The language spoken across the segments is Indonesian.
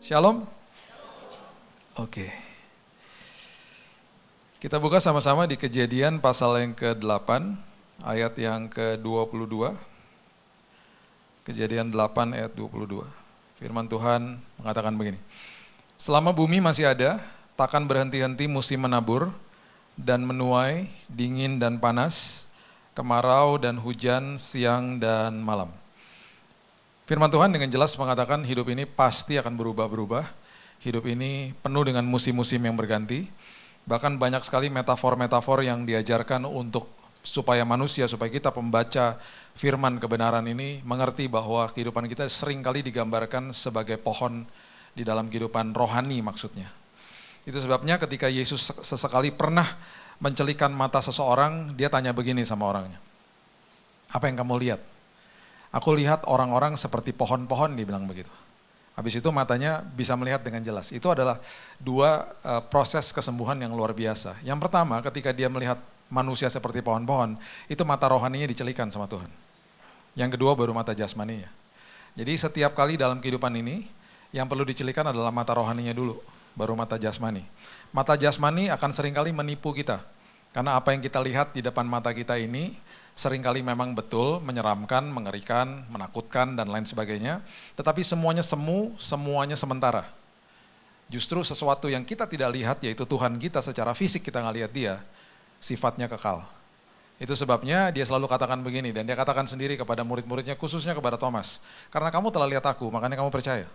Shalom. Oke. Kita buka sama-sama di Kejadian pasal yang ke-8, ayat yang ke-22. Kejadian 8 ayat 22. Firman Tuhan mengatakan begini. Selama bumi masih ada, takkan berhenti-henti musim menabur dan menuai, dingin dan panas, kemarau dan hujan, siang dan malam. Firman Tuhan dengan jelas mengatakan hidup ini pasti akan berubah-berubah. Hidup ini penuh dengan musim-musim yang berganti. Bahkan banyak sekali metafor-metafor yang diajarkan supaya manusia, supaya kita pembaca firman kebenaran ini mengerti bahwa kehidupan kita seringkali digambarkan sebagai pohon di dalam kehidupan rohani maksudnya. Itu sebabnya ketika Yesus sesekali pernah mencelikan mata seseorang, dia tanya begini sama orangnya. Apa yang kamu lihat? Aku lihat orang-orang seperti pohon-pohon, dia bilang begitu. Habis itu matanya bisa melihat dengan jelas. Itu adalah dua proses kesembuhan yang luar biasa. Yang pertama, ketika dia melihat manusia seperti pohon-pohon, itu mata rohaninya dicelikan sama Tuhan. Yang kedua baru mata jasmaninya. Jadi setiap kali dalam kehidupan ini, yang perlu dicelikan adalah mata rohaninya dulu, baru mata jasmani. Mata jasmani akan seringkali menipu kita. Karena apa yang kita lihat di depan mata kita ini, seringkali memang betul, menyeramkan, mengerikan, menakutkan, dan lain sebagainya. Tetapi semuanya semu, semuanya sementara. Justru sesuatu yang kita tidak lihat, yaitu Tuhan kita secara fisik kita nggak lihat dia, sifatnya kekal. Itu sebabnya dia selalu katakan begini, dan dia katakan sendiri kepada murid-muridnya, khususnya kepada Thomas. Karena kamu telah lihat aku, makanya kamu percaya.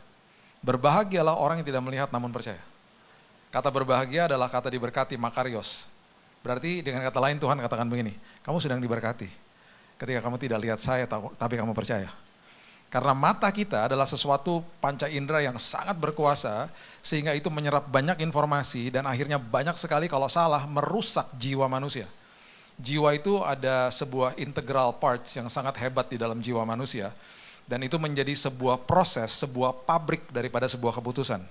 Berbahagialah orang yang tidak melihat namun percaya. Kata berbahagia adalah kata diberkati, makarios. Berarti dengan kata lain Tuhan katakan begini, kamu sedang diberkati ketika kamu tidak lihat saya tapi kamu percaya. Karena mata kita adalah sesuatu panca indera yang sangat berkuasa sehingga itu menyerap banyak informasi dan akhirnya banyak sekali kalau salah merusak jiwa manusia. Jiwa itu ada sebuah integral parts yang sangat hebat di dalam jiwa manusia dan itu menjadi sebuah proses, sebuah pabrik daripada sebuah keputusan.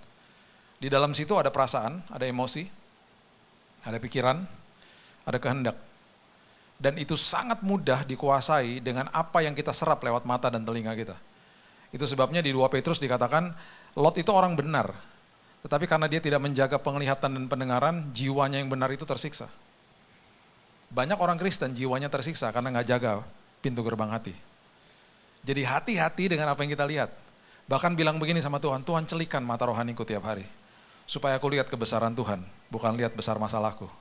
Di dalam situ ada perasaan, ada emosi, ada pikiran, ada kehendak. Dan itu sangat mudah dikuasai dengan apa yang kita serap lewat mata dan telinga kita. Itu sebabnya di 2 Petrus dikatakan, Lot itu orang benar. Tetapi karena dia tidak menjaga penglihatan dan pendengaran, jiwanya yang benar itu tersiksa. Banyak orang Kristen jiwanya tersiksa karena nggak jaga pintu gerbang hati. Jadi hati-hati dengan apa yang kita lihat. Bahkan bilang begini sama Tuhan, Tuhan celikan mata rohaniku tiap hari. Supaya aku lihat kebesaran Tuhan, bukan lihat besar masalahku.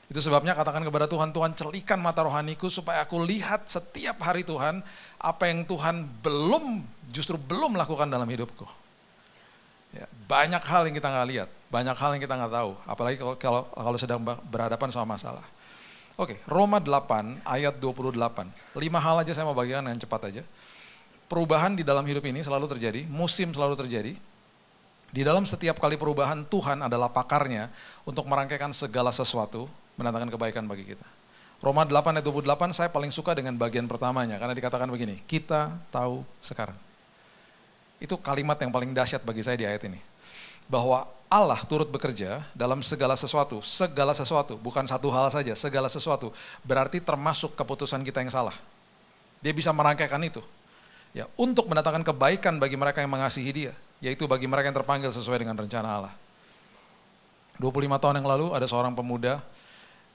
Itu sebabnya katakan kepada Tuhan, Tuhan celikan mata rohaniku supaya aku lihat setiap hari Tuhan, apa yang Tuhan justru belum lakukan dalam hidupku. Ya, banyak hal yang kita nggak lihat, banyak hal yang kita nggak tahu, apalagi kalau sedang berhadapan sama masalah. Oke, Roma 8 ayat 28, 5 hal aja saya mau bagikan dengan cepat aja. Perubahan di dalam hidup ini selalu terjadi, musim selalu terjadi. Di dalam setiap kali perubahan, Tuhan adalah pakarnya untuk merangkaikan segala sesuatu, mendatangkan kebaikan bagi kita. Roma 8 ayat 28 saya paling suka dengan bagian pertamanya, karena dikatakan begini, kita tahu sekarang. Itu kalimat yang paling dahsyat bagi saya di ayat ini. Bahwa Allah turut bekerja dalam segala sesuatu, bukan satu hal saja, segala sesuatu. Berarti termasuk keputusan kita yang salah. Dia bisa merangkaikan itu. Ya, untuk mendatangkan kebaikan bagi mereka yang mengasihi dia, yaitu bagi mereka yang terpanggil sesuai dengan rencana Allah. 25 tahun yang lalu ada seorang pemuda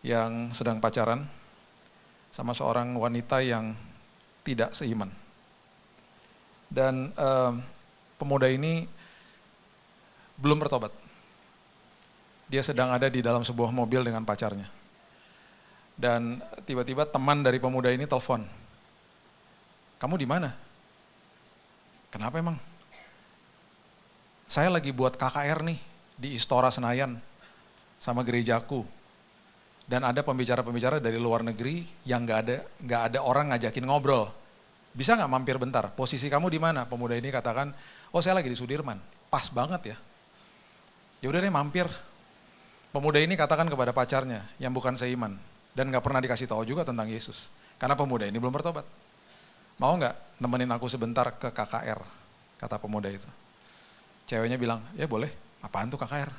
yang sedang pacaran sama seorang wanita yang tidak seiman. Dan pemuda ini belum bertobat. Dia sedang ada di dalam sebuah mobil dengan pacarnya. Dan tiba-tiba teman dari pemuda ini telepon. Kamu di mana? Kenapa emang? Saya lagi buat KKR nih di Istora Senayan sama gerejaku. Dan ada pembicara-pembicara dari luar negeri yang nggak ada orang ngajakin ngobrol. Bisa nggak mampir bentar? Posisi kamu di mana? Pemuda ini katakan, oh saya lagi di Sudirman. Pas banget ya. Ya udah deh mampir. Pemuda ini katakan kepada pacarnya yang bukan seiman dan nggak pernah dikasih tahu juga tentang Yesus. Karena pemuda ini belum bertobat. Mau nggak nemenin aku sebentar ke KKR? Kata pemuda itu. Ceweknya bilang, ya boleh. Apaan tuh KKR?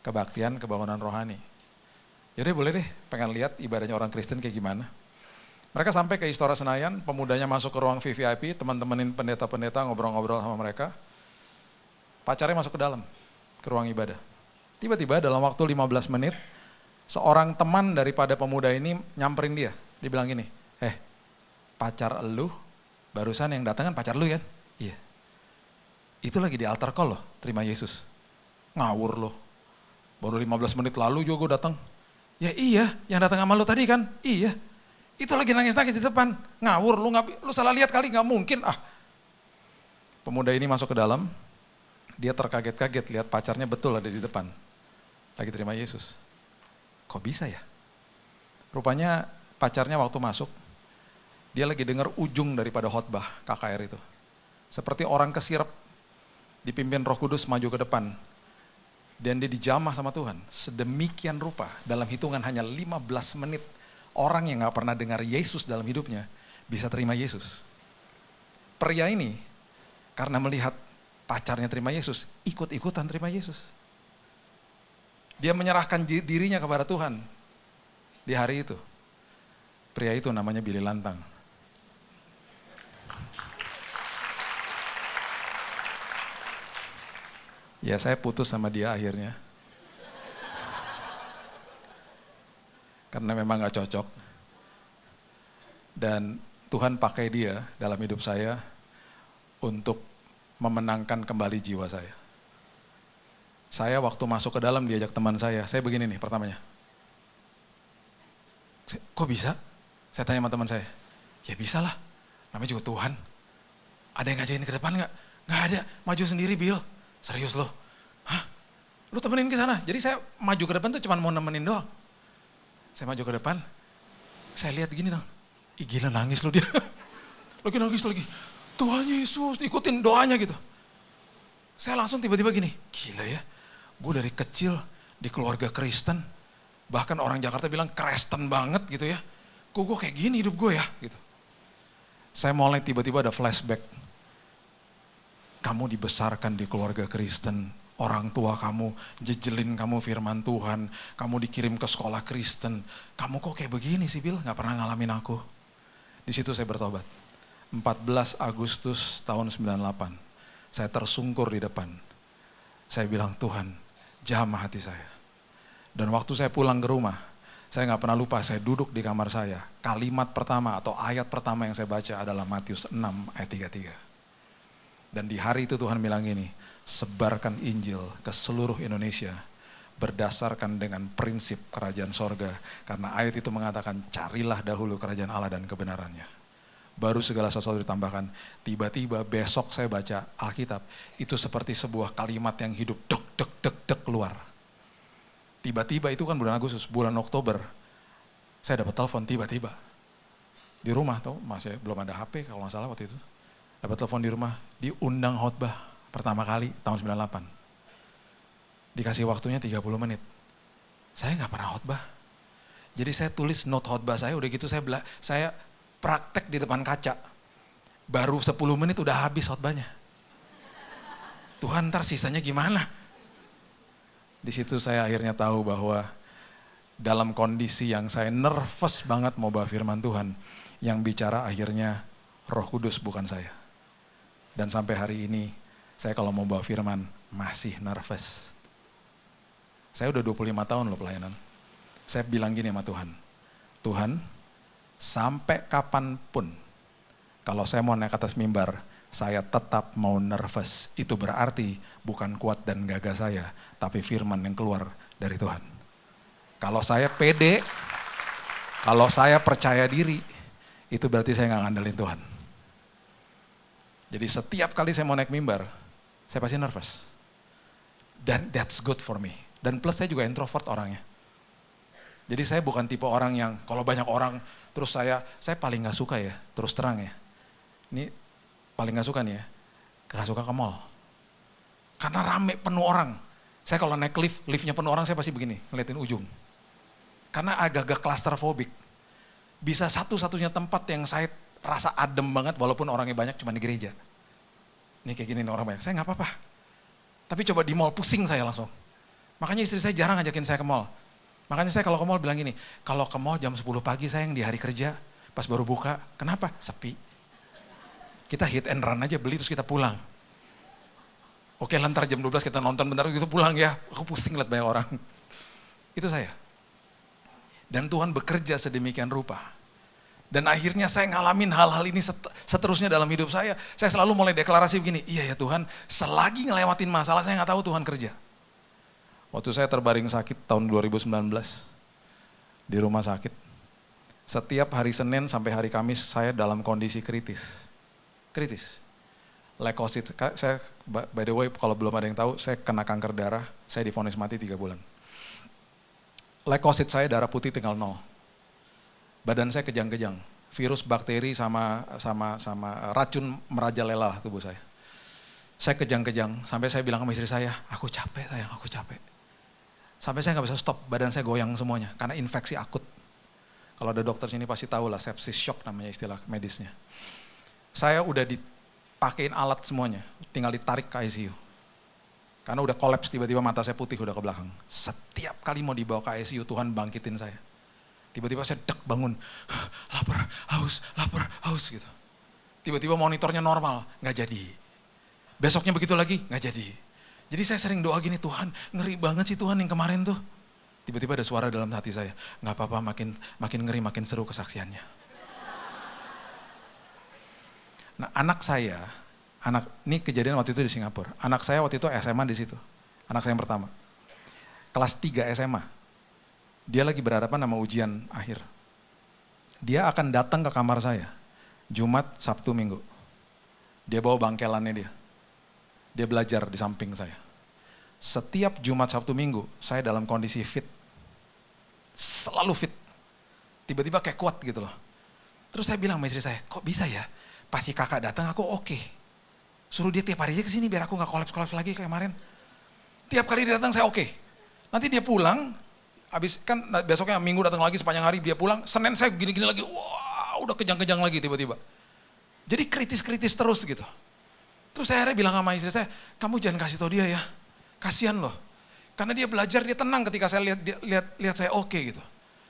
Kebaktian, kebangunan rohani. Yaudah boleh deh, pengen lihat ibadahnya orang Kristen kayak gimana. Mereka sampai ke Istora Senayan, pemudanya masuk ke ruang VVIP, teman-temanin pendeta-pendeta ngobrol-ngobrol sama mereka. pacarnya masuk ke dalam, ke ruang ibadah. Tiba-tiba dalam waktu 15 menit, seorang teman daripada pemuda ini nyamperin dia. Dia bilang gini, pacar elu, barusan yang datang kan pacar lu kan? Iya. Itu lagi di altar call loh, terima Yesus. Ngawur loh. Baru 15 menit lalu juga gue datang. Ya iya, yang datang sama lu tadi kan? Iya. Itu lagi nangis-nangis di depan. Ngawur, lu salah lihat kali, nggak mungkin. Pemuda ini masuk ke dalam, dia terkaget-kaget lihat pacarnya betul ada di depan. Lagi terima Yesus. Kok bisa ya? Rupanya pacarnya waktu masuk, dia lagi dengar ujung daripada khotbah KKR itu. Seperti orang kesirep, dipimpin Roh Kudus maju ke depan. Dan dia dijamah sama Tuhan. Sedemikian rupa, dalam hitungan hanya 15 menit, orang yang gak pernah dengar Yesus dalam hidupnya, bisa terima Yesus. Pria ini, karena melihat pacarnya terima Yesus, ikut-ikutan terima Yesus. Dia menyerahkan dirinya kepada Tuhan di hari itu. Pria itu namanya Billy Lantang. Ya saya putus sama dia akhirnya. Karena memang gak cocok. Dan Tuhan pakai dia dalam hidup saya untuk memenangkan kembali jiwa saya. Saya waktu masuk ke dalam diajak teman saya begini nih pertamanya. Kok bisa? Saya tanya sama teman saya. Ya bisa lah, namanya juga Tuhan. Ada yang ngajakin ke depan gak? Gak ada, maju sendiri Bill. Serius loh? Hah? Lu temenin ke sana? Jadi saya maju ke depan tuh cuma mau nemenin doang. Saya maju ke depan, saya lihat gini dong. Ih gila nangis loh dia. Lagi nangis lagi. Tuhan Yesus, ikutin doanya gitu. Saya langsung tiba-tiba gini, gila ya. Gue dari kecil di keluarga Kristen, bahkan orang Jakarta bilang Kristen banget gitu ya. Kok gue kayak gini hidup gue ya gitu. Saya mulai tiba-tiba ada flashback. Kamu dibesarkan di keluarga Kristen, orang tua kamu jejelin kamu firman Tuhan, kamu dikirim ke sekolah Kristen. Kamu kok kayak begini sih Bill, gak pernah ngalamin aku. Di situ saya bertobat. 14 Agustus tahun 98, saya tersungkur di depan. Saya bilang, Tuhan, jamah hati saya. Dan waktu saya pulang ke rumah, saya gak pernah lupa, saya duduk di kamar saya. Kalimat pertama atau ayat pertama yang saya baca adalah Matius 6 ayat 33. Dan di hari itu Tuhan bilang gini, sebarkan Injil ke seluruh Indonesia berdasarkan dengan prinsip kerajaan sorga. Karena ayat itu mengatakan, carilah dahulu kerajaan Allah dan kebenarannya. Baru segala sesuatu ditambahkan. Tiba-tiba besok saya baca Alkitab, itu seperti sebuah kalimat yang hidup, dek, dek, dek, dek, keluar. Tiba-tiba itu kan bulan Agustus, bulan Oktober, saya dapat telepon tiba-tiba. Di rumah tuh, masih belum ada HP kalau nggak salah waktu itu. Dapat telepon di rumah, diundang khotbah pertama kali tahun 98. Dikasih waktunya 30 menit. Saya nggak pernah khotbah. Jadi saya tulis note khotbah saya, udah gitu saya praktek di depan kaca. Baru 10 menit udah habis khotbahnya. Tuhan ntar sisanya gimana? Di situ saya akhirnya tahu bahwa dalam kondisi yang saya nervous banget mau bawa firman Tuhan, yang bicara akhirnya Roh Kudus bukan saya. Dan sampai hari ini, saya kalau mau bawa firman masih nervous. Saya udah 25 tahun loh pelayanan. Saya bilang gini sama Tuhan, Tuhan, sampai kapanpun, kalau saya mau naik atas mimbar, saya tetap mau nervous. Itu berarti bukan kuat dan gagah saya, tapi firman yang keluar dari Tuhan. Kalau saya pede, kalau saya percaya diri, itu berarti saya gak ngandelin Tuhan. Jadi setiap kali saya mau naik mimbar, saya pasti nervous. Dan that's good for me. Dan plus saya juga introvert orangnya. Jadi saya bukan tipe orang yang kalau banyak orang terus saya paling gak suka ya, terus terang ya. Ini paling gak suka nih ya, gak suka ke mall. Karena rame penuh orang. Saya kalau naik liftnya penuh orang saya pasti begini, ngeliatin ujung. Karena agak-agak claustrophobic. Bisa satu-satunya tempat yang saya rasa adem banget walaupun orangnya banyak cuma di gereja. Ini kayak gini nih orang banyak, saya gak apa-apa. Tapi coba di mall pusing saya langsung. Makanya istri saya jarang ngajakin saya ke mall. Makanya saya kalau ke mall bilang gini, kalau ke mall jam 10 pagi sayang di hari kerja, pas baru buka, kenapa? Sepi. Kita hit and run aja beli terus kita pulang. Oke lantar jam 12 kita nonton bentar gitu pulang ya. Aku pusing lihat banyak orang. Itu saya. Dan Tuhan bekerja sedemikian rupa. Dan akhirnya saya ngalamin hal-hal ini seterusnya dalam hidup saya. Saya selalu mulai deklarasi begini, iya ya Tuhan, selagi ngelewatin masalah saya nggak tahu Tuhan kerja. Waktu saya terbaring sakit tahun 2019 di rumah sakit. Setiap hari Senin sampai hari Kamis saya dalam kondisi kritis. Kritis. Leukosit, saya by the way kalau belum ada yang tahu, saya kena kanker darah, saya divonis mati 3 bulan. Leukosit saya darah putih tinggal 0. Badan saya kejang-kejang, virus, bakteri sama racun merajalela tubuh saya. Saya kejang-kejang, sampai saya bilang sama istri saya, aku capek sayang, aku capek. Sampai saya nggak bisa stop, badan saya goyang semuanya, karena infeksi akut. Kalau ada dokter sini pasti tahu lah, sepsis shock namanya istilah medisnya. Saya udah dipakein alat semuanya, tinggal ditarik ke ICU. Karena udah kolaps, tiba-tiba mata saya putih udah ke belakang. Setiap kali mau dibawa ke ICU, Tuhan bangkitin saya. Tiba-tiba saya bangun, lapar, haus gitu. Tiba-tiba monitornya normal, nggak jadi. Besoknya begitu lagi, nggak jadi. Jadi saya sering doa gini, Tuhan ngeri banget sih Tuhan yang kemarin tuh. Tiba-tiba ada suara dalam hati saya, nggak apa-apa makin ngeri, makin seru kesaksiannya. Nah anak saya, ini kejadian waktu itu di Singapura. Anak saya waktu itu SMA di situ, anak saya yang pertama. Kelas 3 SMA, dia lagi berhadapan sama ujian akhir. Dia akan datang ke kamar saya, Jumat, Sabtu, Minggu. Dia bawa bangkelannya dia. Dia belajar di samping saya. Setiap Jumat, Sabtu, Minggu, saya dalam kondisi fit. Selalu fit. Tiba-tiba kayak kuat gitu loh. Terus saya bilang sama istri saya, kok bisa ya? Pasti kakak datang aku oke. Suruh dia tiap hari aja kesini biar aku gak kolaps-kolaps lagi kayak kemarin. Tiap kali dia datang saya oke. Nanti dia pulang, habis kan besoknya Minggu datang lagi sepanjang hari dia pulang, Senin saya gini-gini lagi, wah udah kejang-kejang lagi tiba-tiba. Jadi kritis-kritis terus gitu. Terus saya akhirnya bilang sama istri saya, kamu jangan kasih tau dia ya, kasihan loh. Karena dia belajar, dia tenang ketika saya lihat saya oke gitu.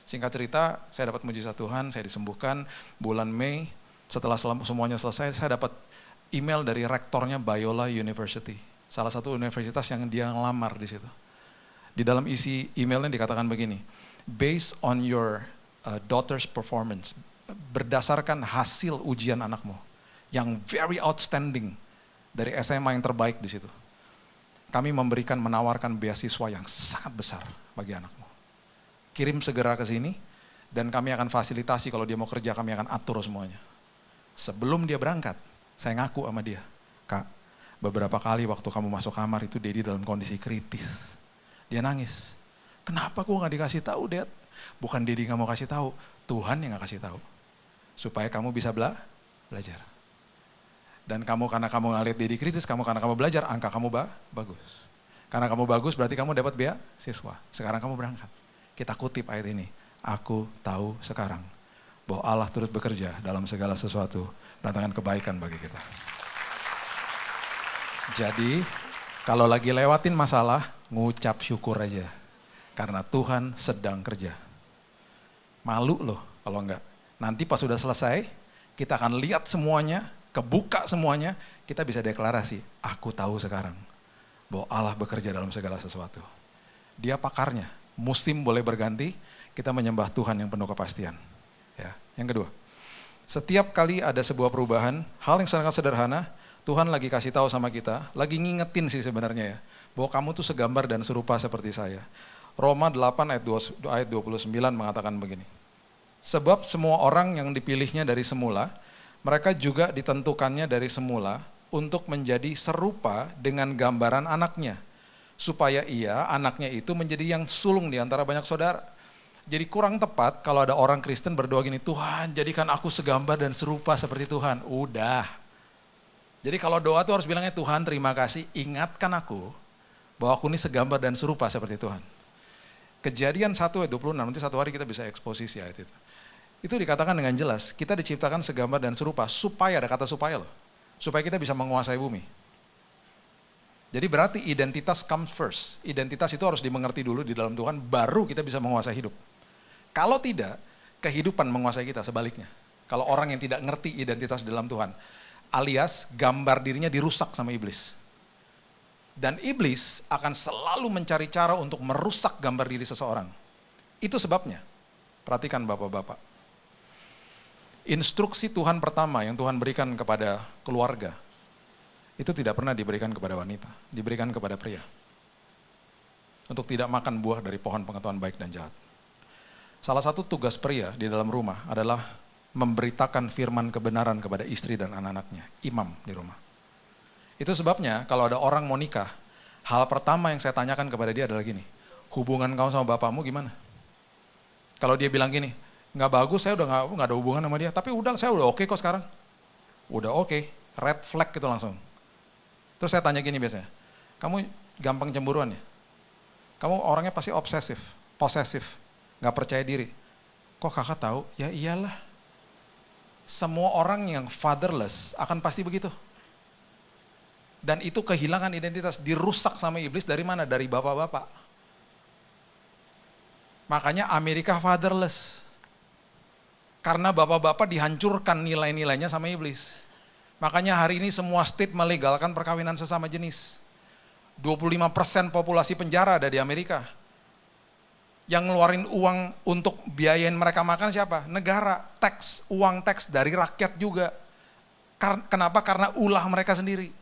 Singkat cerita, saya dapat mujizat Tuhan, saya disembuhkan bulan Mei. Setelah semuanya selesai, saya dapat email dari rektornya Biola University. Salah satu universitas yang dia ngelamar di situ. Di dalam isi emailnya dikatakan begini, based on your daughter's performance, berdasarkan hasil ujian anakmu, yang very outstanding, dari SMA yang terbaik di situ. Kami menawarkan beasiswa yang sangat besar bagi anakmu. Kirim segera ke sini, dan kami akan fasilitasi kalau dia mau kerja, kami akan atur semuanya. Sebelum dia berangkat, saya ngaku sama dia, Kak, beberapa kali waktu kamu masuk kamar itu Dedi dalam kondisi kritis. Dia nangis. Kenapa gue gak dikasih tahu, Dad? Bukan Dedi gak mau kasih tahu, Tuhan yang gak kasih tahu. Supaya kamu bisa belajar. Dan kamu karena kamu ngeliat Dedi kritis, karena kamu belajar, angka kamu bagus. Karena kamu bagus berarti kamu dapat beasiswa. Sekarang kamu berangkat. Kita kutip ayat ini. Aku tahu sekarang bahwa Allah turut bekerja dalam segala sesuatu, mendatangkan kebaikan bagi kita. Jadi, kalau lagi lewatin masalah, ngucap syukur aja. Karena Tuhan sedang kerja. Malu loh kalau enggak. Nanti pas sudah selesai, kita akan lihat semuanya, kebuka semuanya, kita bisa deklarasi, aku tahu sekarang bahwa Allah bekerja dalam segala sesuatu. Dia pakarnya, musim boleh berganti, kita menyembah Tuhan yang penuh kepastian. Ya. Yang kedua, setiap kali ada sebuah perubahan, hal yang sangat sederhana, Tuhan lagi kasih tahu sama kita, lagi ngingetin sih sebenarnya ya, bahwa kamu tuh segambar dan serupa seperti saya. Roma 8 ayat 29 mengatakan begini, sebab semua orang yang dipilihnya dari semula, mereka juga ditentukannya dari semula untuk menjadi serupa dengan gambaran anaknya, supaya anaknya itu menjadi yang sulung di antara banyak saudara. Jadi kurang tepat kalau ada orang Kristen berdoa gini, Tuhan jadikan aku segambar dan serupa seperti Tuhan. Udah. Jadi kalau doa tuh harus bilangnya, Tuhan terima kasih, ingatkan aku bahwa aku ini segambar dan serupa seperti Tuhan. Kejadian 1 ayat 26, nanti satu hari kita bisa eksposisi ayat itu. Itu dikatakan dengan jelas, kita diciptakan segambar dan serupa, supaya, ada kata supaya loh, supaya kita bisa menguasai bumi. Jadi berarti identitas comes first, identitas itu harus dimengerti dulu di dalam Tuhan, baru kita bisa menguasai hidup. Kalau tidak, kehidupan menguasai kita sebaliknya. Kalau orang yang tidak ngerti identitas dalam Tuhan, alias gambar dirinya dirusak sama iblis. Dan iblis akan selalu mencari cara untuk merusak gambar diri seseorang. Itu sebabnya, perhatikan bapak-bapak. Instruksi Tuhan pertama yang Tuhan berikan kepada keluarga, itu tidak pernah diberikan kepada wanita, diberikan kepada pria. Untuk tidak makan buah dari pohon pengetahuan baik dan jahat. Salah satu tugas pria di dalam rumah adalah memberitakan firman kebenaran kepada istri dan anak-anaknya, imam di rumah. Itu sebabnya kalau ada orang mau nikah, hal pertama yang saya tanyakan kepada dia adalah gini, hubungan kamu sama bapakmu gimana? Kalau dia bilang gini, nggak bagus, saya udah nggak ada hubungan sama dia, tapi udah saya udah oke kok sekarang. Udah oke, red flag gitu langsung. Terus saya tanya gini biasanya, kamu gampang cemburuan ya? Kamu orangnya pasti obsesif, posesif, nggak percaya diri. Kok kakak tahu? Ya iyalah. Semua orang yang fatherless akan pasti begitu. Dan itu kehilangan identitas, dirusak sama iblis dari mana? Dari bapak-bapak. Makanya Amerika fatherless. Karena bapak-bapak dihancurkan nilai-nilainya sama iblis. Makanya hari ini semua state melegalkan perkawinan sesama jenis. 25% populasi penjara ada di Amerika. Yang ngeluarin uang untuk biayain mereka makan siapa? Negara, teks, uang teks dari rakyat juga. Kenapa? Karena ulah mereka sendiri.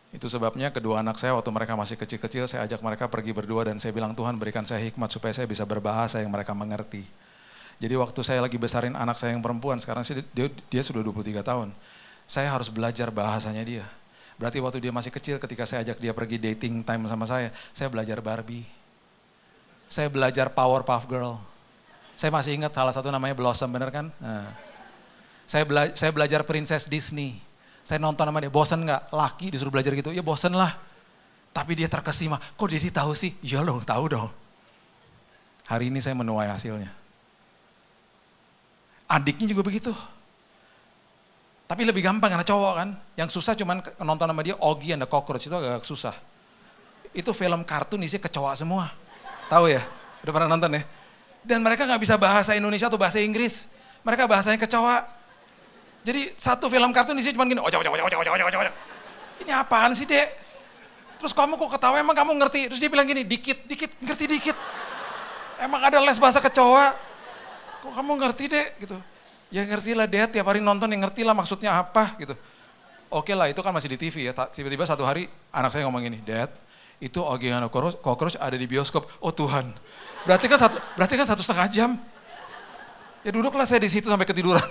Itu sebabnya kedua anak saya waktu mereka masih kecil-kecil, saya ajak mereka pergi berdua dan saya bilang, Tuhan berikan saya hikmat supaya saya bisa berbahasa yang mereka mengerti. Jadi waktu saya lagi besarin anak saya yang perempuan, sekarang dia sudah 23 tahun. Saya harus belajar bahasanya dia. Berarti waktu dia masih kecil, ketika saya ajak dia pergi dating time sama saya belajar Barbie. Saya belajar Powerpuff Girl. Saya masih ingat salah satu namanya Blossom, bener kan? Nah. Saya belajar Princess Disney. Saya nonton sama dia, bosen gak? Laki disuruh belajar gitu, ya bosen lah. Tapi dia terkesima, kok dia tahu sih? Ya loh, tahu dong. Hari ini saya menuai hasilnya. Adiknya juga begitu. Tapi lebih gampang karena cowok kan. Yang susah cuman nonton sama dia Oggy and the Cockroach, itu agak susah. Itu film kartun isinya kecoa semua. Tahu ya? Udah pernah nonton ya? Dan mereka gak bisa bahasa Indonesia atau bahasa Inggris. Mereka bahasanya kecoa. Jadi satu film kartun isinya cuma gini, ini apaan sih dek? Terus kamu kok ketawa, emang kamu ngerti? Terus dia bilang gini, dikit, ngerti dikit. Emang ada les bahasa kecoa? Kok kamu ngerti dek? Gitu. Ya ngerti lah dek, tiap hari nonton yang ngerti lah maksudnya apa gitu. Oke lah, itu kan masih di TV ya. Tiba-tiba satu hari anak saya ngomong gini, Dad, itu Oggy and the Cockroach ada di bioskop. Oh Tuhan, berarti kan 1,5 jam. Ya duduklah saya di situ sampai ketiduran.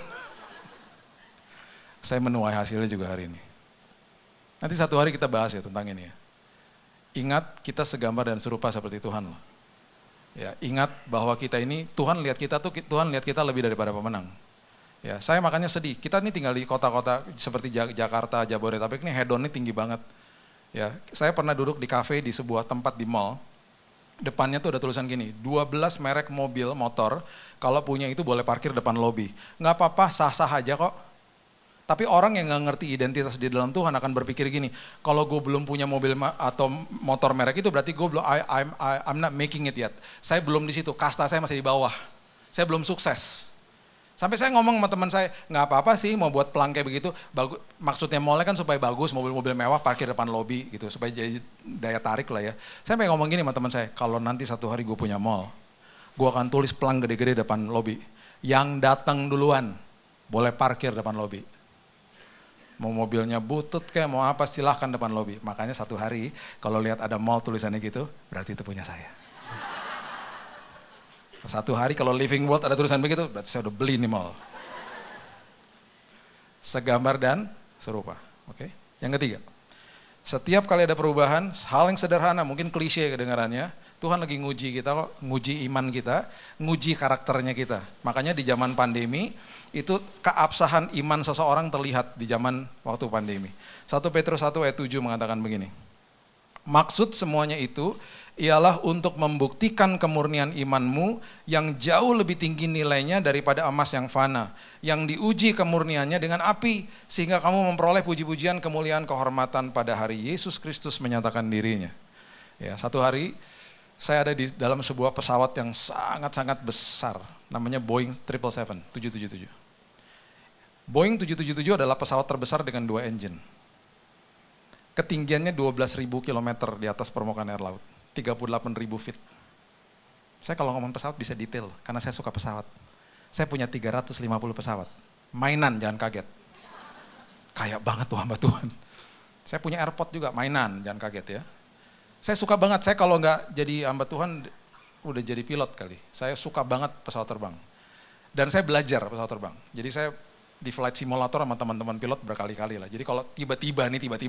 Saya menuai hasilnya juga hari ini. Nanti satu hari kita bahas ya tentang ini ya. Ingat kita segambar dan serupa seperti Tuhan loh. Ya, ingat bahwa kita ini, Tuhan lihat kita lebih daripada pemenang. Ya, saya makanya sedih. Kita ini tinggal di kota-kota seperti Jakarta, Jabodetabek ini hedonnya tinggi banget. Ya, saya pernah duduk di kafe di sebuah tempat di mall. Depannya tuh ada tulisan gini, 12 merek mobil, motor, kalau punya itu boleh parkir depan lobi. Nggak apa-apa, sah-sah aja kok. Tapi orang yang nggak ngerti identitas di dalam Tuhan akan berpikir gini, kalau gue belum punya mobil atau motor merek itu berarti gue belum, I'm not making it yet. Saya belum di situ, kasta saya masih di bawah. Saya belum sukses. Sampai saya ngomong sama teman saya, nggak apa-apa sih mau buat pelang kayak begitu. Maksudnya mallnya kan supaya bagus, mobil-mobil mewah parkir depan lobi gitu, supaya jadi daya tarik lah ya. Saya pengen ngomong gini sama teman saya, kalau nanti satu hari gue punya mall, gue akan tulis pelang gede-gede depan lobi. Yang datang duluan, boleh parkir depan lobi. Mau mobilnya butut kayak mau apa silahkan depan lobi. Makanya satu hari kalau lihat ada mall tulisannya gitu, berarti itu punya saya. Satu hari kalau Living World ada tulisan begitu, berarti saya udah beli nih mall. Segambar dan serupa. Oke. Yang ketiga, setiap kali ada perubahan, hal yang sederhana, mungkin klise kedengarannya, Tuhan lagi nguji kita kok, nguji iman kita, nguji karakternya kita. Makanya di zaman pandemi, itu keabsahan iman seseorang terlihat di zaman waktu pandemi. 1 Petrus 1 ayat 7 mengatakan begini, maksud semuanya itu ialah untuk membuktikan kemurnian imanmu yang jauh lebih tinggi nilainya daripada emas yang fana, yang diuji kemurniannya dengan api, sehingga kamu memperoleh puji-pujian, kemuliaan, kehormatan pada hari Yesus Kristus menyatakan dirinya. Ya, satu hari saya ada di dalam sebuah pesawat yang sangat-sangat besar, namanya Boeing 777. Boeing 777 adalah pesawat terbesar dengan 2 engine. Ketinggiannya 12.000 kilometer di atas permukaan air laut. 38.000 feet. Saya kalau ngomong pesawat bisa detail, karena saya suka pesawat. Saya punya 350 pesawat. Mainan, jangan kaget. Kayak banget tuh hamba Tuhan. Saya punya airport juga, mainan, jangan kaget ya. Saya suka banget, saya kalau nggak jadi hamba Tuhan, udah jadi pilot kali. Saya suka banget pesawat terbang. Dan saya belajar pesawat terbang. Jadi saya di flight simulator sama teman-teman pilot berkali-kali lah. Jadi kalau tiba-tiba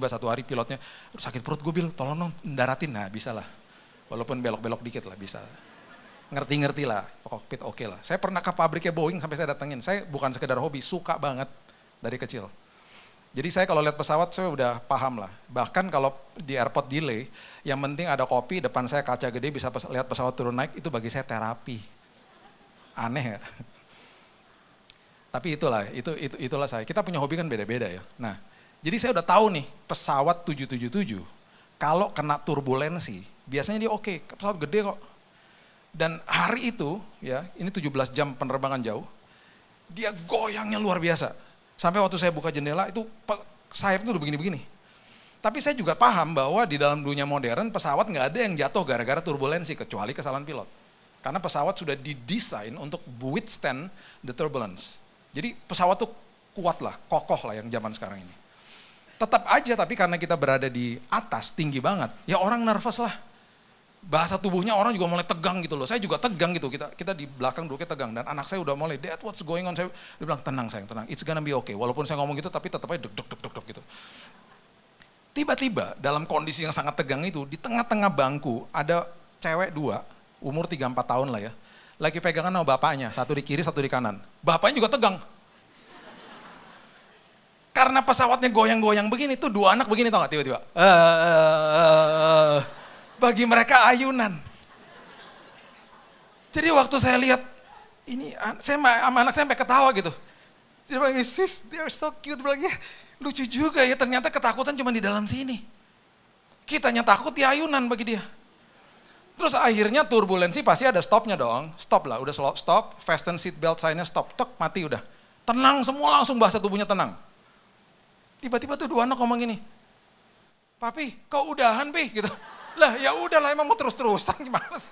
satu hari pilotnya, sakit perut gue Bil, tolong dong daratin. Nah bisa lah. Walaupun belok-belok dikit lah bisa. Ngerti-ngerti lah, kokpit oke lah. Saya pernah ke pabriknya Boeing sampai saya datengin. Saya bukan sekedar hobi, suka banget dari kecil. Jadi saya kalau lihat pesawat saya udah paham lah. Bahkan kalau di airport delay, yang penting ada kopi, depan saya kaca gede bisa lihat pesawat turun naik, itu bagi saya terapi. Aneh ya? Tapi itulah saya. Kita punya hobi kan beda-beda ya. Nah, jadi saya udah tahu nih pesawat 777 kalau kena turbulensi, biasanya dia oke, pesawat gede kok. Dan hari itu, ya ini 17 jam penerbangan jauh, dia goyangnya luar biasa. Sampai waktu saya buka jendela itu sayap itu udah begini-begini. Tapi saya juga paham bahwa di dalam dunia modern pesawat nggak ada yang jatuh gara-gara turbulensi kecuali kesalahan pilot. Karena pesawat sudah didesain untuk withstand the turbulence. Jadi pesawat tuh kuat lah, kokoh lah yang zaman sekarang ini. Tetap aja tapi karena kita berada di atas tinggi banget, ya orang nervous lah. Bahasa tubuhnya orang juga mulai tegang gitu loh. Saya juga tegang gitu. Kita di belakang duduknya tegang dan anak saya udah mulai, "Dad, what's going on?" Dia bilang, "Tenang sayang, tenang. It's gonna be okay." Walaupun saya ngomong gitu tapi tetap aja deg gitu. Tiba-tiba dalam kondisi yang sangat tegang itu, di tengah-tengah bangku ada cewek dua, umur 3-4 tahun lah ya. Lagi pegangan sama bapaknya, satu di kiri, satu di kanan. Bapaknya juga tegang. Karena pesawatnya goyang-goyang begini, tuh dua anak begini tau gak tiba-tiba. Bagi mereka ayunan. Jadi waktu saya lihat, ini saya sama anak saya sampai ketawa gitu. Dia bilang, "Sis, they are so cute." Bilang, "Ya lucu juga ya, ternyata ketakutan cuma di dalam sini." Kitanya takut ya ayunan bagi dia. Terus akhirnya turbulensi pasti ada stopnya dong. Stop lah, udah stop, fasten seat belt sign-nya stop, tek mati udah. Tenang semua langsung bahasa tubuhnya tenang. Tiba-tiba tuh dua anak ngomong gini, "Papi, kau udahan Pi?" Gitu. Lah ya udahlah emang mau terus-terusan gimana sih?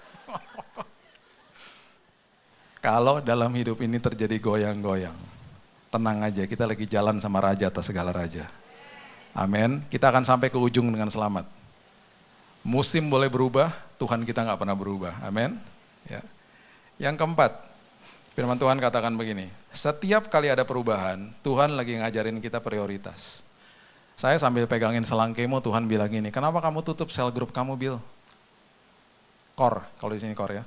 Kalau dalam hidup ini terjadi goyang-goyang, tenang aja kita lagi jalan sama raja atas segala raja. Amin, kita akan sampai ke ujung dengan selamat. Musim boleh berubah, Tuhan kita nggak pernah berubah. Amin. Ya. Yang keempat, firman Tuhan katakan begini, setiap kali ada perubahan, Tuhan lagi ngajarin kita prioritas. Saya sambil pegangin selang kemo, Tuhan bilang gini, "Kenapa kamu tutup sel grup kamu, Bill?" Core, kalau di sini core ya.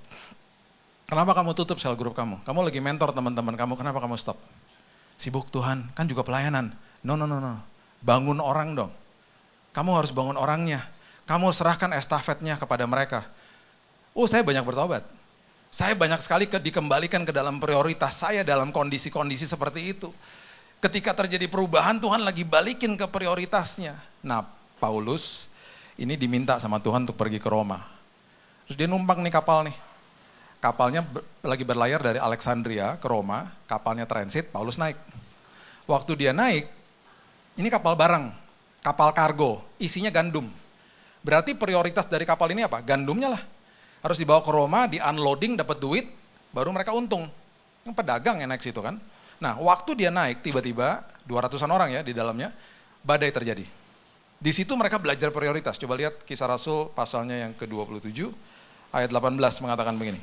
"Kenapa kamu tutup sel grup kamu? Kamu lagi mentor teman-teman kamu, kenapa kamu stop?" "Sibuk Tuhan, kan juga pelayanan." No. Bangun orang dong. Kamu harus bangun orangnya. Kamu serahkan estafetnya kepada mereka. Saya banyak bertobat. Saya banyak sekali dikembalikan ke dalam prioritas saya dalam kondisi-kondisi seperti itu. Ketika terjadi perubahan, Tuhan lagi balikin ke prioritasnya. Nah, Paulus ini diminta sama Tuhan untuk pergi ke Roma. Terus dia numpang nih kapal nih. Kapalnya lagi berlayar dari Alexandria ke Roma, kapalnya transit, Paulus naik. Waktu dia naik, ini kapal barang, kapal kargo, isinya gandum. Berarti prioritas dari kapal ini apa? Gandumnya lah. Harus dibawa ke Roma, di-unloading, dapat duit, baru mereka untung. Yang pedagang yang naik situ kan. Nah, waktu dia naik, tiba-tiba 200-an orang ya di dalamnya, badai terjadi. Di situ mereka belajar prioritas. Coba lihat Kisah Rasul pasalnya yang ke-27, ayat 18 mengatakan begini.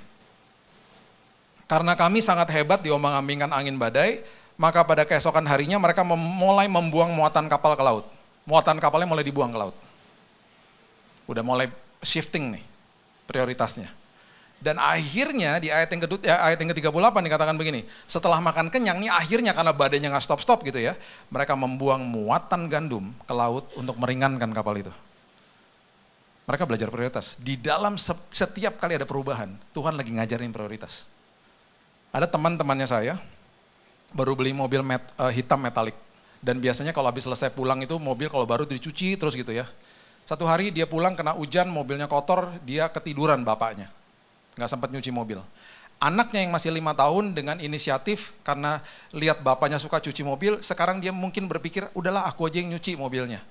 "Karena kami sangat hebat diombang-ambingkan angin badai, maka pada keesokan harinya mereka mulai membuang muatan kapal ke laut." Muatan kapalnya mulai dibuang ke laut. Udah mulai shifting nih prioritasnya. Dan akhirnya di ayat yang ke-38 dikatakan begini, setelah makan kenyang nih akhirnya karena badainya nggak stop-stop gitu ya, mereka membuang muatan gandum ke laut untuk meringankan kapal itu. Mereka belajar prioritas. Di dalam setiap kali ada perubahan, Tuhan lagi ngajarin prioritas. Ada teman-temannya saya, baru beli mobil hitam metalik. Dan biasanya kalau habis selesai pulang itu mobil kalau baru dicuci terus gitu ya. Satu hari dia pulang kena hujan, mobilnya kotor, dia ketiduran bapaknya. Nggak sempat nyuci mobil. Anaknya yang masih 5 tahun dengan inisiatif karena lihat bapaknya suka cuci mobil, sekarang dia mungkin berpikir, udahlah aku aja yang nyuci mobilnya.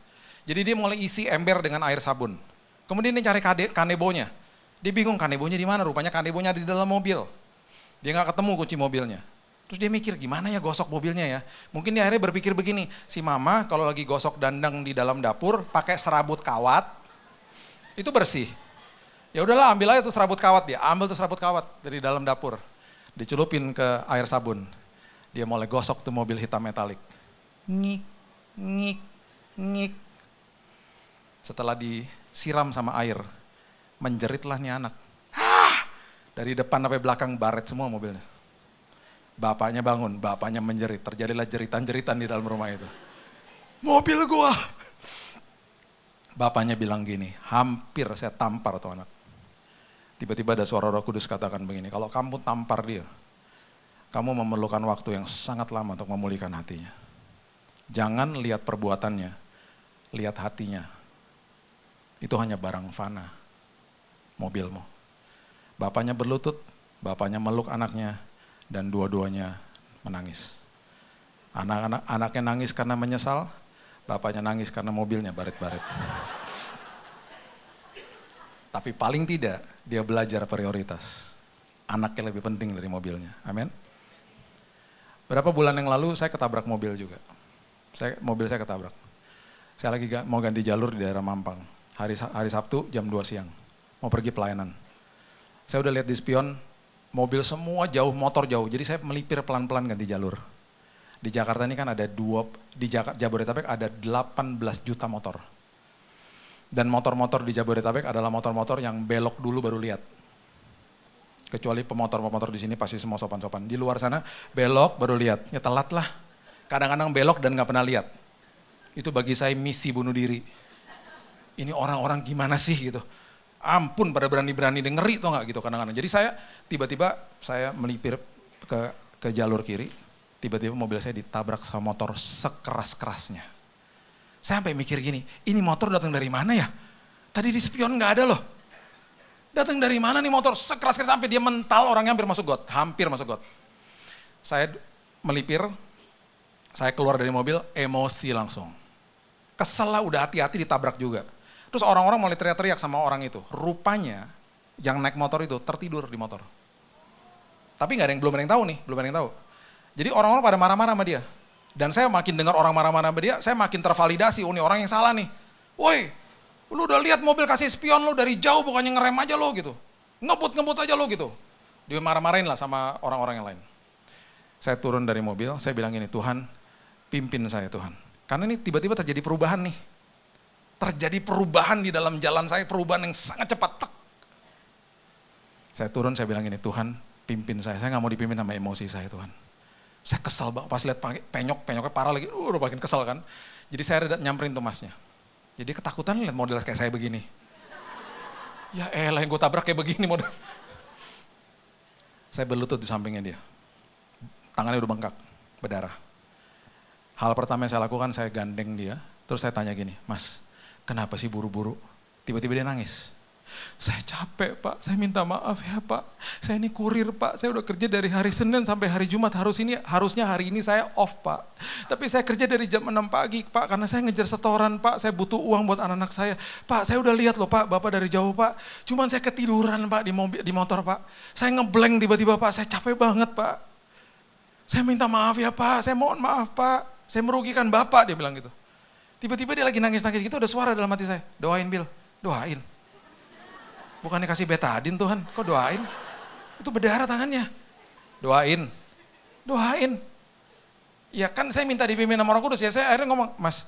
Jadi dia mulai isi ember dengan air sabun. Kemudian dia cari kanebonya. Dia bingung kanebonya di mana, rupanya kanebonya ada di dalam mobil. Dia nggak ketemu kunci mobilnya. Terus dia mikir gimana ya gosok mobilnya ya. Mungkin dia akhirnya berpikir begini, si mama kalau lagi gosok dandang di dalam dapur pakai serabut kawat, itu bersih. Ya udahlah ambil aja tuh serabut kawat, dia ambil tuh serabut kawat dari dalam dapur. Dicelupin ke air sabun. Dia mulai gosok tuh mobil hitam metalik. Ngik, ngik, ngik. Setelah disiram sama air, menjeritlah nih anak. Dari depan sampai belakang baret semua mobilnya. Bapaknya bangun, bapaknya menjerit. Terjadilah jeritan-jeritan di dalam rumah itu. Mobil gua. Bapaknya bilang gini, hampir saya tampar tuh anak. Tiba-tiba ada suara Roh Kudus katakan begini, kalau kamu tampar dia, kamu memerlukan waktu yang sangat lama untuk memulihkan hatinya. Jangan lihat perbuatannya, lihat hatinya. Itu hanya barang fana, mobilmu. Bapaknya berlutut, bapaknya meluk anaknya, dan dua-duanya menangis. Anaknya nangis karena menyesal, bapaknya nangis karena mobilnya baret-baret. Tapi paling tidak, dia belajar prioritas. Anaknya lebih penting dari mobilnya. Amin. Berapa bulan yang lalu saya ketabrak mobil juga. Mobil saya ketabrak. Saya lagi mau ganti jalur di daerah Mampang. Hari Sabtu jam 2 siang. Mau pergi pelayanan. Saya udah lihat di spion, mobil semua jauh, motor jauh. Jadi saya melipir pelan-pelan ganti jalur. Di Jakarta ini kan ada di Jabodetabek ada 18 juta motor. Dan motor-motor di Jabodetabek adalah motor-motor yang belok dulu baru lihat. Kecuali pemotor-pemotor di sini pasti semua sopan-sopan. Di luar sana belok baru lihat, ya telat lah. Kadang-kadang belok dan nggak pernah lihat. Itu bagi saya misi bunuh diri. Ini orang-orang gimana sih gitu. Ampun pada berani-berani ngeri tuh nggak gitu kadang-kadang. Jadi saya tiba-tiba saya melipir ke jalur kiri. Tiba-tiba mobil saya ditabrak sama motor sekeras-kerasnya. Saya sampai mikir gini, ini motor datang dari mana ya? Tadi di spion nggak ada loh. Datang dari mana nih motor sekeras-keras sampai dia mental, orangnya hampir masuk got. Hampir masuk got. Saya melipir, saya keluar dari mobil, emosi langsung. Kesel lah, udah hati-hati ditabrak juga. Terus orang-orang mulai teriak-teriak sama orang itu. Rupanya yang naik motor itu tertidur di motor. Tapi belum ada yang tahu nih, belum ada yang tahu. Jadi orang-orang pada marah-marah sama dia. Dan saya makin dengar orang marah-marah sama dia, saya makin tervalidasi, oh ini orang yang salah nih. Woi, lu udah lihat mobil kasih spion lu dari jauh bukannya ngerem aja lo gitu. Ngebut aja lo gitu. Dia marah-marahin lah sama orang-orang yang lain. Saya turun dari mobil, saya bilang gini, Tuhan pimpin saya Tuhan. Karena ini tiba-tiba terjadi perubahan nih. Terjadi perubahan di dalam jalan saya, perubahan yang sangat cepat. Saya turun, saya bilang gini, Tuhan pimpin saya nggak mau dipimpin sama emosi saya Tuhan. Saya kesal banget, pas lihat penyoknya parah lagi, udah makin kesal kan. Jadi saya nyamperin tuh masnya. Jadi ketakutan lihat model kayak saya begini. Ya elah yang gue tabrak kayak begini model. Saya berlutut di sampingnya dia. Tangannya udah bengkak, berdarah. Hal pertama yang saya lakukan, saya gandeng dia. Terus saya tanya gini, Mas, kenapa sih buru-buru? Tiba-tiba dia nangis. Saya capek Pak, saya minta maaf ya Pak. Saya ini kurir Pak, saya udah kerja dari hari Senin sampai hari Jumat. Harusnya hari ini saya off Pak. Tapi saya kerja dari jam 6 pagi Pak, karena saya ngejar setoran Pak. Saya butuh uang buat anak-anak saya. Pak, saya udah lihat loh Pak, Bapak dari jauh Pak. Cuman saya ketiduran Pak di motor Pak. Saya ngeblank tiba-tiba Pak, saya capek banget Pak. Saya minta maaf ya Pak, saya mohon maaf Pak. Saya merugikan Bapak, dia bilang gitu. Tiba-tiba dia lagi nangis-nangis gitu, ada suara dalam hati saya. Doain Bil, doain. Bukannya kasih betadin Tuhan, kok doain? Itu berdarah tangannya. Doain. Ya kan saya minta dipimpin sama Roh Kudus, ya saya akhirnya ngomong, Mas,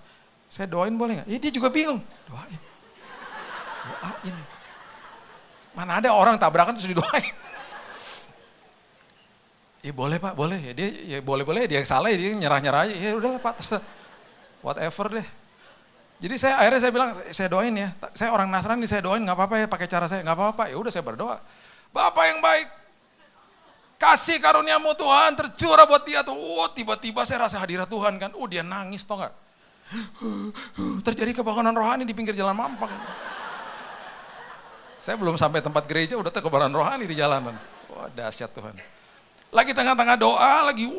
saya doain boleh gak? Ya dia juga bingung, doain. Mana ada orang tabrakan terus didoain. Ya boleh Pak, boleh. Ya dia ya boleh-boleh, dia salah ya dia nyerah-nyerah aja. Ya udahlah Pak, terserah. Whatever deh. Jadi akhirnya saya bilang, saya doain ya. Saya orang Nasrani, saya doain nggak apa-apa ya pakai cara saya, nggak apa-apa. Ya udah saya berdoa. Bapak yang baik, kasih karuniamu Tuhan tercurah buat dia tuh. Tiba-tiba saya rasa hadirat Tuhan kan. Dia nangis tau nggak? Terjadi kebangunan rohani di pinggir jalan Mampang. Saya belum sampai tempat gereja udah kebangunan rohani di jalanan. Wah dahsyat Tuhan. Lagi tengah-tengah doa, lagi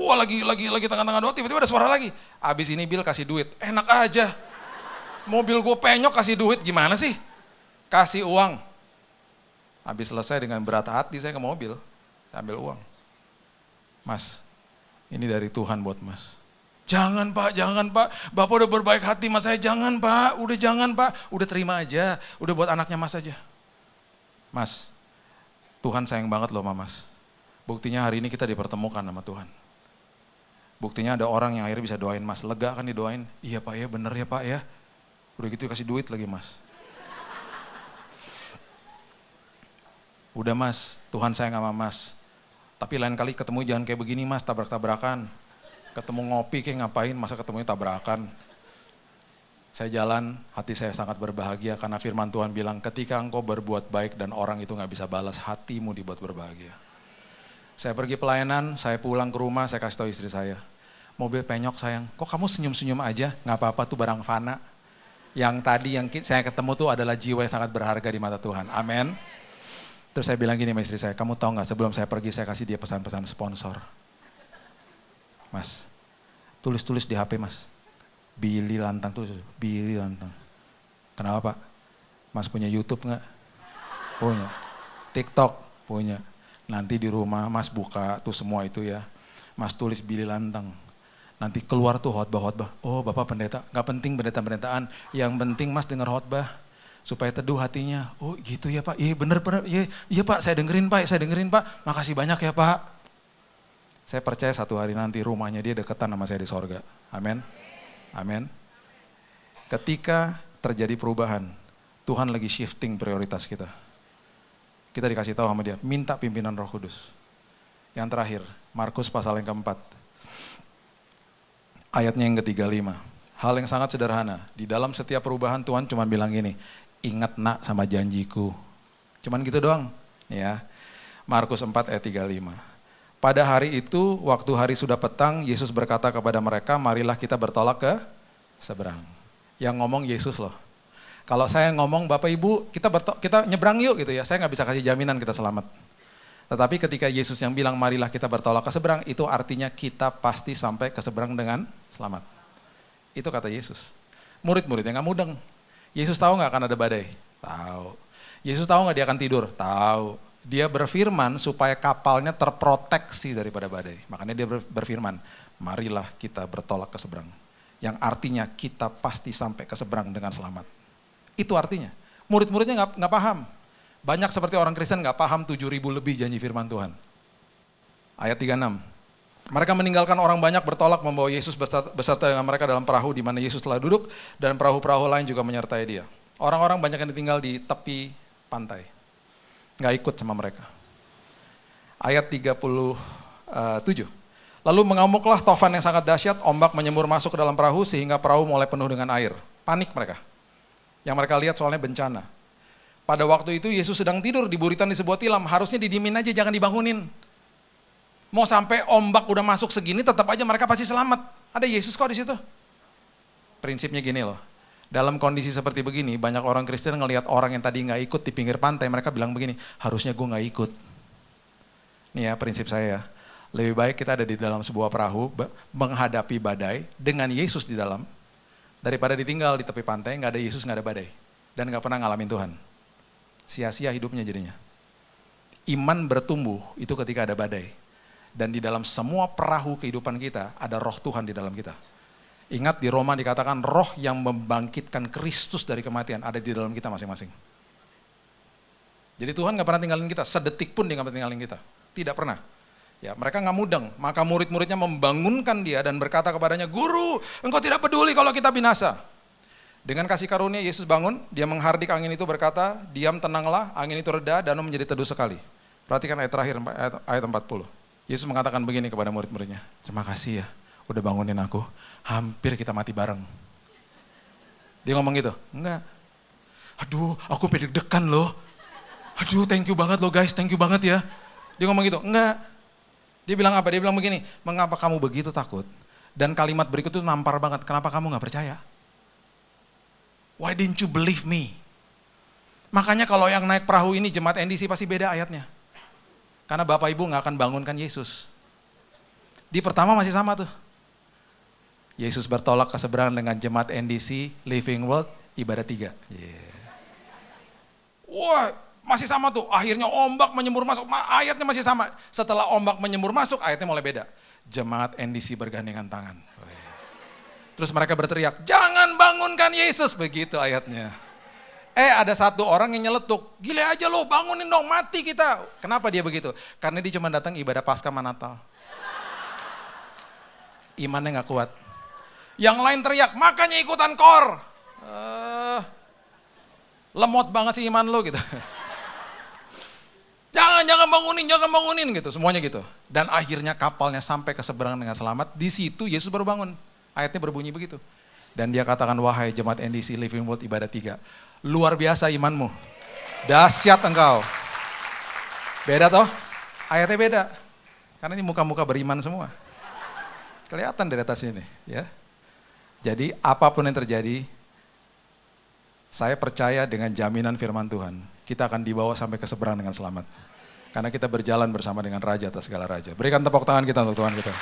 tengah-tengah doa, tiba-tiba ada suara lagi. Abis ini Bil kasih duit, enak aja. Mobil gue penyok kasih duit gimana sih? Kasih uang. Habis selesai dengan berat hati saya ke mobil, saya ambil uang. Mas, ini dari Tuhan buat mas. Jangan pak, Bapak udah berbaik hati mas saya, jangan pak, udah terima aja, udah buat anaknya mas aja. Mas, Tuhan sayang banget loh mas. Buktinya hari ini kita dipertemukan sama Tuhan. Buktinya ada orang yang akhirnya bisa doain mas, lega kan didoain, iya pak ya, bener ya pak ya. Udah gitu kasih duit lagi mas. Udah mas, Tuhan sayang sama mas. Tapi lain kali ketemu jangan kayak begini mas, tabrak-tabrakan. Ketemu ngopi kayak ngapain, masa ketemunya tabrakan. Saya jalan, hati saya sangat berbahagia karena firman Tuhan bilang ketika engkau berbuat baik dan orang itu gak bisa balas, hatimu dibuat berbahagia. Saya pergi pelayanan, saya pulang ke rumah, saya kasih tahu istri saya. Mobil penyok sayang, kok kamu senyum-senyum aja, gak apa-apa tuh barang fana. Yang tadi yang saya ketemu tuh adalah jiwa yang sangat berharga di mata Tuhan, amin. Terus saya bilang gini sama istri saya, kamu tahu gak sebelum saya pergi saya kasih dia pesan-pesan sponsor. Mas, tulis-tulis di HP mas, Billy Lantang tuh, Billy Lantang. Kenapa pak? Mas punya YouTube gak? Punya. TikTok? Punya. Nanti di rumah mas buka tuh semua itu ya, mas tulis Billy Lantang. Nanti keluar tuh khotbah-khotbah, oh bapak pendeta, gak penting pendeta-pendetaan, yang penting mas dengar khotbah. Supaya teduh hatinya, oh gitu ya pak, iya bener, iya pak, saya dengerin pak, makasih banyak ya pak. Saya percaya satu hari nanti rumahnya dia deketan sama saya di sorga. Amin. Amin. Ketika terjadi perubahan, Tuhan lagi shifting prioritas kita. Kita dikasih tahu sama dia, minta pimpinan Roh Kudus. Yang terakhir, Markus pasal yang keempat. Ayatnya yang ke-35. Hal yang sangat sederhana. Di dalam setiap perubahan Tuhan cuma bilang gini, ingat nak sama janjiku. Cuman gitu doang. Ya. Markus 4 ayat 35. Pada hari itu, waktu hari sudah petang, Yesus berkata kepada mereka, marilah kita bertolak ke seberang. Yang ngomong Yesus loh. Kalau saya ngomong, Bapak Ibu, kita nyebrang yuk gitu ya, saya nggak bisa kasih jaminan kita selamat. Tetapi ketika Yesus yang bilang, marilah kita bertolak ke seberang, itu artinya kita pasti sampai ke seberang dengan selamat. Itu kata Yesus. Murid-muridnya nggak mudeng. Yesus tahu nggak akan ada badai? Tahu. Yesus tahu nggak dia akan tidur? Tahu. Dia berfirman supaya kapalnya terproteksi daripada badai. Makanya dia berfirman, marilah kita bertolak ke seberang. Yang artinya kita pasti sampai ke seberang dengan selamat. Itu artinya. Murid-muridnya nggak paham. Banyak seperti orang Kristen nggak paham 7.000 lebih janji firman Tuhan. Ayat 36. Mereka meninggalkan orang banyak bertolak membawa Yesus beserta dengan mereka dalam perahu di mana Yesus telah duduk dan perahu-perahu lain juga menyertai dia. Orang-orang banyak yang ditinggal di tepi pantai. Nggak ikut sama mereka. Ayat 37. Lalu mengamuklah tofan yang sangat dahsyat, ombak menyembur masuk ke dalam perahu sehingga perahu mulai penuh dengan air. Panik mereka. Yang mereka lihat soalnya bencana. Pada waktu itu Yesus sedang tidur di buritan di sebuah tilam, harusnya didiemin aja, jangan dibangunin. Mau sampai ombak udah masuk segini, tetap aja mereka pasti selamat. Ada Yesus kok di situ. Prinsipnya gini loh. Dalam kondisi seperti begini, banyak orang Kristen ngelihat orang yang tadi nggak ikut di pinggir pantai, mereka bilang begini, harusnya gue nggak ikut. Nih ya prinsip saya, lebih baik kita ada di dalam sebuah perahu, menghadapi badai, dengan Yesus di dalam, daripada ditinggal di tepi pantai, nggak ada Yesus, nggak ada badai, dan nggak pernah ngalamin Tuhan. Sia-sia hidupnya jadinya. Iman bertumbuh itu ketika ada badai. Dan di dalam semua perahu kehidupan kita, ada roh Tuhan di dalam kita. Ingat di Roma dikatakan roh yang membangkitkan Kristus dari kematian ada di dalam kita masing-masing. Jadi Tuhan gak pernah tinggalin kita, sedetik pun dia gak pernah tinggalin kita. Tidak pernah. Ya, mereka gak mudeng, maka murid-muridnya membangunkan dia dan berkata kepadanya, Guru, engkau tidak peduli kalau kita binasa. Dengan kasih karunia Yesus bangun, dia menghardik angin itu berkata, diam tenanglah, angin itu reda, danau menjadi teduh sekali. Perhatikan ayat terakhir, ayat 40. Yesus mengatakan begini kepada murid-muridnya, terima kasih ya, udah bangunin aku. Hampir kita mati bareng. Dia ngomong gitu? Enggak. Aduh, aku deg-degan loh. Aduh, thank you banget loh guys, thank you banget ya. Dia ngomong gitu? Enggak. Dia bilang apa? Dia bilang begini, mengapa kamu begitu takut? Dan kalimat berikut itu nampar banget, kenapa kamu gak percaya? Why didn't you believe me? Makanya kalau yang naik perahu ini jemaat NDC pasti beda ayatnya. Karena Bapak Ibu gak akan bangunkan Yesus. Di pertama masih sama tuh. Yesus bertolak ke seberang dengan jemaat NDC, Living World, ibadah 3. Wah, masih sama tuh. Akhirnya ombak menyembur masuk, ayatnya masih sama. Setelah ombak menyembur masuk, ayatnya mulai beda. Jemaat NDC bergandengan tangan. Terus mereka berteriak, jangan bangunkan Yesus. Begitu ayatnya. Ada satu orang yang nyeletuk, gile aja lo, bangunin dong, mati kita. Kenapa dia begitu? Karena dia cuma datang ibadah Paskah sama Natal. Imannya gak kuat. Yang lain teriak, makanya ikutan kor. Lemot banget sih iman lo gitu. Jangan bangunin gitu, semuanya gitu. Dan akhirnya kapalnya sampai ke seberang dengan selamat. Di situ Yesus baru bangun. Ayatnya berbunyi begitu. Dan dia katakan, wahai jemaat NDC Living World ibadah 3. Luar biasa imanmu. Dahsyat engkau. Beda toh? Ayatnya beda. Karena ini muka-muka beriman semua. Kelihatan dari atas ini. Ya. Jadi apapun yang terjadi, saya percaya dengan jaminan firman Tuhan. Kita akan dibawa sampai ke seberang dengan selamat. Karena kita berjalan bersama dengan Raja atas segala Raja. Berikan tepuk tangan kita untuk Tuhan kita.